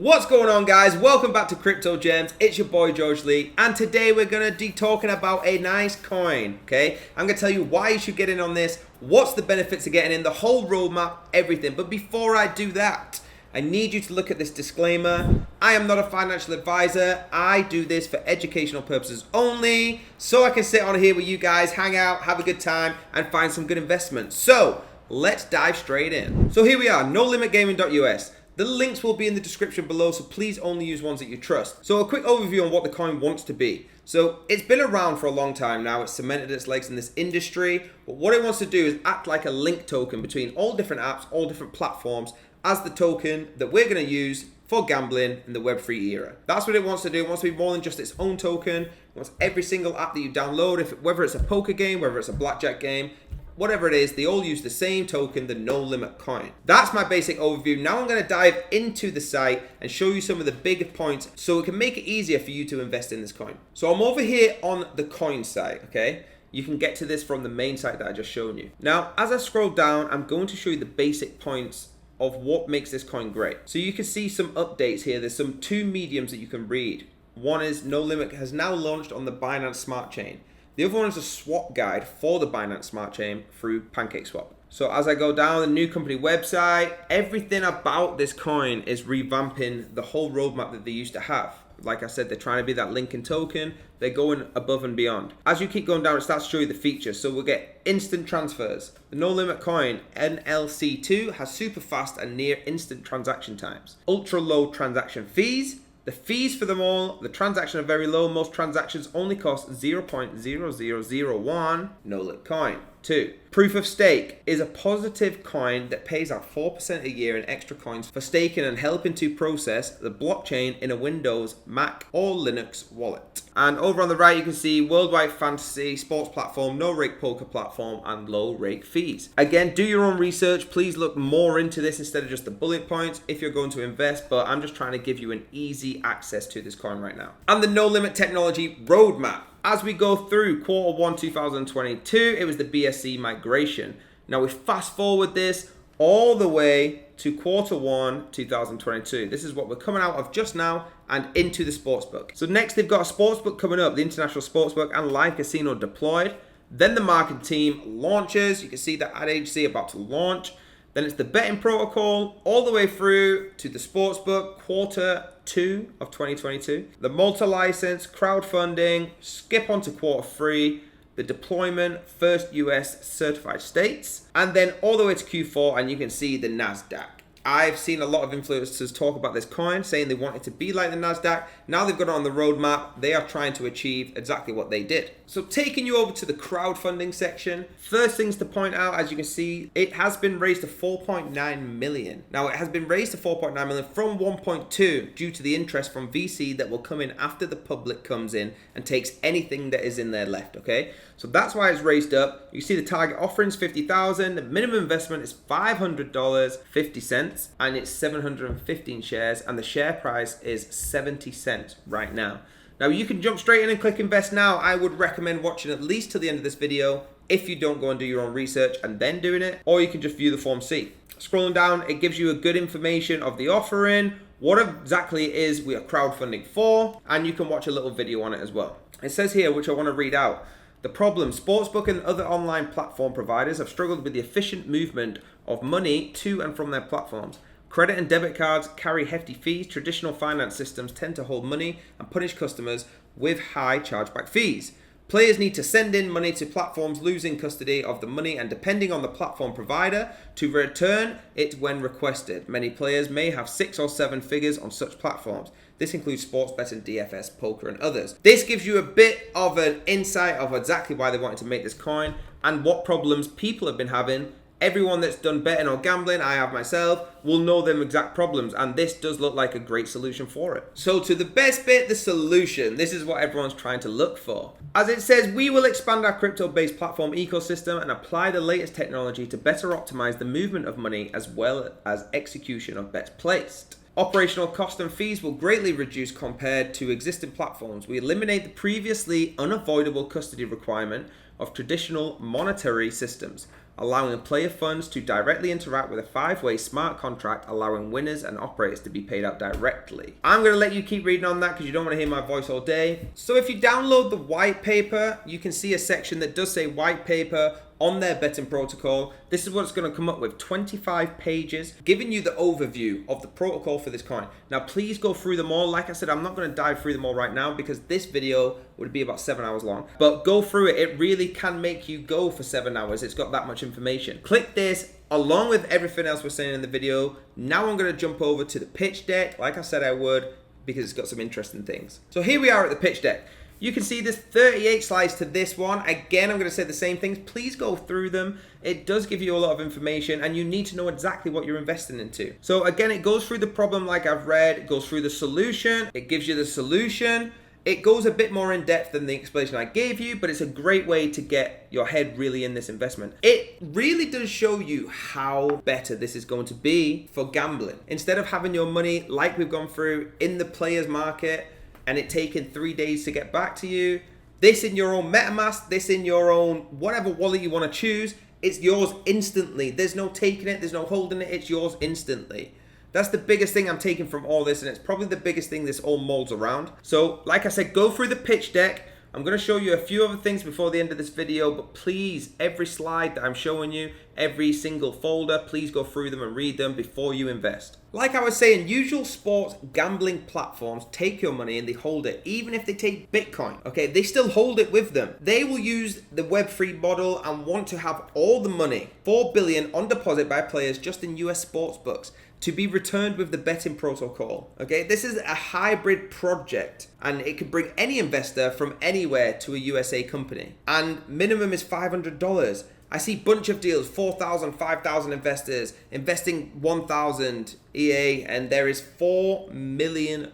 What's going on, guys? Welcome back to Crypto Gems. It's your boy George Lee, and today we're gonna be talking about a nice coin. Okay, I'm gonna tell you why you should get in on this, what's the benefits of getting in, the whole roadmap, everything. But before I do that, I need you to look at this disclaimer. I am not a financial advisor. I do this for educational purposes only, so I can sit on here with you guys, hang out, have a good time, and find some good investments. So let's dive straight in. So here we are, NoLimitGaming.us. The links will be in the description below, so please only use ones that you trust. So a quick overview on what the coin wants to be. So it's been around for a long time now. It's cemented its legs in this industry. But what it wants to do is act like a link token between all different apps, all different platforms, as the token that we're going to use for gambling in the Web3 era. That's what it wants to do. It wants to be more than just its own token. It wants every single app that you download, whether it's a poker game, whether it's a blackjack game, whatever it is, they all use the same token, the NoLimitCoin. That's my basic overview. Now I'm going to dive into the site and show you some of the bigger points so it can make it easier for you to invest in this coin. So I'm over here on the coin site, okay? You can get to this from the main site that I just shown you. Now, as I scroll down, I'm going to show you the basic points of what makes this coin great. So you can see some updates here. There's some two mediums that you can read. One is NoLimit has now launched on the Binance Smart Chain. The other one is a swap guide for the Binance Smart Chain through PancakeSwap. So as I go down the new company website, everything about this coin is revamping the whole roadmap that they used to have. Like I said, they're trying to be that linking token. They're going above and beyond. As you keep going down, it starts to show you the features. So we'll get instant transfers. The NoLimitCoin NLC2 has super fast and near instant transaction times. Ultra low transaction fees. The fees for them all, the transactions are very low. Most transactions only cost 0.0001 NoLimitCoin. 2. Proof of stake is a positive coin that pays out 4% a year in extra coins for staking and helping to process the blockchain in a Windows, Mac, or Linux wallet. And over on the right, you can see worldwide fantasy sports platform, no rake poker platform, and low rake fees. Again, do your own research. Please look more into this instead of just the bullet points if you're going to invest, but I'm just trying to give you an easy access to this coin right now. And the No Limit technology roadmap. As we go through Q1 2022, it was the BSC migration. Now we fast forward this all the way to Q1 2022. This is what we're coming out of just now and into the sportsbook. So next they've got a sportsbook coming up, the international sportsbook and live casino deployed. Then the marketing team launches. You can see the ad agency about to launch. Then it's the betting protocol all the way through to the sportsbook Q2 of 2022. The multi-license, crowdfunding, skip on to Q3, the deployment, first US certified states, and then all the way to Q4, and you can see the NASDAQ. I've seen a lot of influencers talk about this coin, saying they want it to be like the NASDAQ. Now they've got it on the roadmap. They are trying to achieve exactly what they did. So taking you over to the crowdfunding section, first things to point out, as you can see, it has been raised to 4.9 million. Now it has been raised to 4.9 million from 1.2 due to the interest from VC that will come in after the public comes in and takes anything that is in there left, okay? So that's why it's raised up. You see the target offering is 50,000. The minimum investment is $500, 50 cents, and it's 715 shares, and the share price is 70 cents right now. Now you can jump straight in and click invest now. I would recommend watching at least to the end of this video if you don't go and do your own research and then doing it, or you can just view the Form C. Scrolling down, it gives you a good information of the offering, what exactly it is we are crowdfunding for, and you can watch a little video on it as well. It says here, which I want to read out, the problem, sportsbook and other online platform providers have struggled with the efficient movement of money to and from their platforms. Credit and debit cards carry hefty fees. Traditional finance systems tend to hold money and punish customers with high chargeback fees. Players need to send in money to platforms, losing custody of the money and depending on the platform provider to return it when requested. Many players may have 6 or 7 figures on such platforms. This includes sports betting, DFS, poker, and others. This gives you a bit of an insight of exactly why they wanted to make this coin and what problems people have been having. Everyone that's done betting or gambling, I have myself, will know them exact problems, and this does look like a great solution for it. So to the best bit, the solution. This is what everyone's trying to look for. As it says, we will expand our crypto-based platform ecosystem and apply the latest technology to better optimize the movement of money as well as execution of bets placed. Operational cost and fees will greatly reduce compared to existing platforms. We eliminate the previously unavoidable custody requirement of traditional monetary systems. allowing player funds to directly interact with a 5-way smart contract, allowing winners and operators to be paid out directly. I'm going to let you keep reading on that because you don't want to hear my voice all day. So if you download the white paper, you can see a section that does say white paper on their betting protocol. This is what it's going to come up with, 25 pages, giving you the overview of the protocol for this coin. Now, please go through them all. Like I said, I'm not going to dive through them all right now because this video would be about 7 hours long. But go through it. It really can make you go for 7 hours. It's got that much information. Click this along with everything else we're saying in the video. Now I'm going to jump over to the pitch deck, like I said I would, because it's got some interesting things. So here we are at the pitch deck. You can see there's 38 slides to this one. Again, I'm going to say the same things. Please go through them. It does give you a lot of information and you need to know exactly what you're investing into. So again, it goes through the problem like I've read. It goes through the solution. It gives you the solution. It goes a bit more in depth than the explanation I gave you, but it's a great way to get your head really in this investment. It really does show you how better this is going to be for gambling. Instead of having your money, like we've gone through, in the players market, and it taking 3 days to get back to you, this in your own MetaMask, this in your own whatever wallet you want to choose, it's yours instantly. There's no taking it, there's no holding it, it's yours instantly. That's the biggest thing I'm taking from all this, and it's probably the biggest thing this all molds around. So, like I said, go through the pitch deck. I'm going to show you a few other things before the end of this video, but please, every slide that I'm showing you, every single folder, please go through them and read them before you invest. Like I was saying, usual sports gambling platforms take your money and they hold it, even if they take Bitcoin, okay? They still hold it with them. They will use the Web3 model and want to have all the money, $4 billion on deposit by players just in US sports books, to be returned with the betting protocol, okay? This is a hybrid project and it could bring any investor from anywhere to a USA company. And minimum is $500. I see bunch of deals, 4,000, 5,000 investors investing 1,000 EA, and there is $4 million.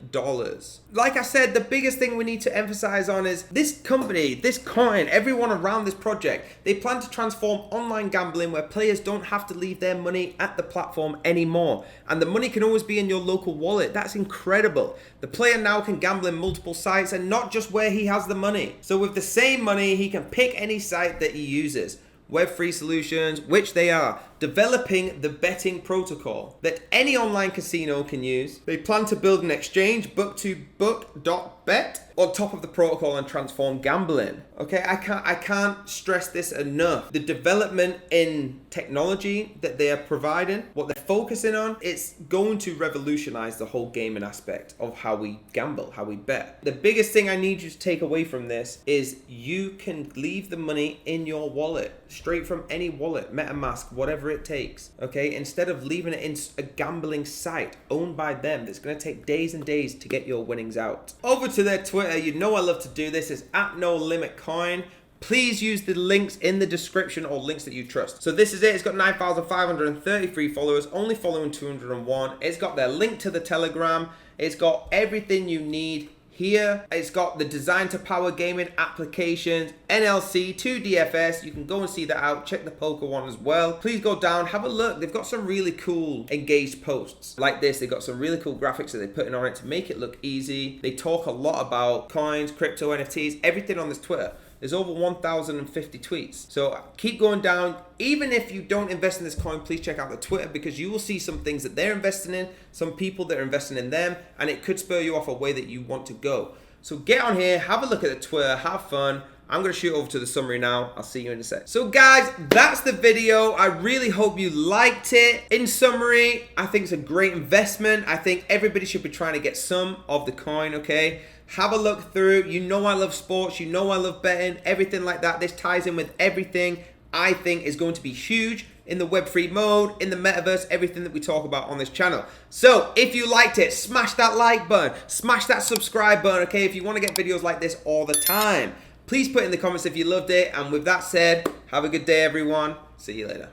Like I said, the biggest thing we need to emphasize on is this company, this coin, everyone around this project, they plan to transform online gambling where players don't have to leave their money at the platform anymore. And the money can always be in your local wallet. That's incredible. The player now can gamble in multiple sites and not just where he has the money. So with the same money, he can pick any site that he uses. Web3 solutions, which they are, developing the betting protocol that any online casino can use. They plan to build an exchange, book-to-book.bet, on top of the protocol and transform gambling. Okay, I can't stress this enough. The development in technology that they are providing, what they're focusing on, it's going to revolutionize the whole gaming aspect of how we gamble, how we bet. The biggest thing I need you to take away from this is you can leave the money in your wallet, straight from any wallet, MetaMask, whatever it takes, okay? Instead of leaving it in a gambling site owned by them that's going to take days and days to get your winnings out. Over to their Twitter, you know I love to do this, it's at NoLimitCoin. Please use the links in the description or links that you trust. So this is it. It's got 9,533 followers, only following 201. It's got their link to the Telegram. It's got everything you need here. It's got the design to power gaming applications, NLC, 2DFS. You can go and see that out. Check the poker one as well. Please go down, have a look. They've got some really cool engaged posts like this. They've got some really cool graphics that they're putting on it to make it look easy. They talk a lot about coins, crypto, NFTs, everything on this Twitter. There's over 1,050 tweets. So keep going down. Even if you don't invest in this coin, please check out the Twitter because you will see some things that they're investing in, some people that are investing in them, and it could spur you off a way that you want to go. So get on here, have a look at the Twitter, have fun. I'm going to shoot over to the summary now. I'll see you in a sec. So guys, that's the video. I really hope you liked it. In summary, I think it's a great investment. I think everybody should be trying to get some of the coin, okay? Have a look through. You know I love sports. You know I love betting, everything like that. This ties in with everything I think is going to be huge in the Web3 mode, in the metaverse, everything that we talk about on this channel. So if you liked it, smash that like button, smash that subscribe button, okay? If you want to get videos like this all the time. Please put in the comments if you loved it. And with that said, have a good day, everyone. See you later.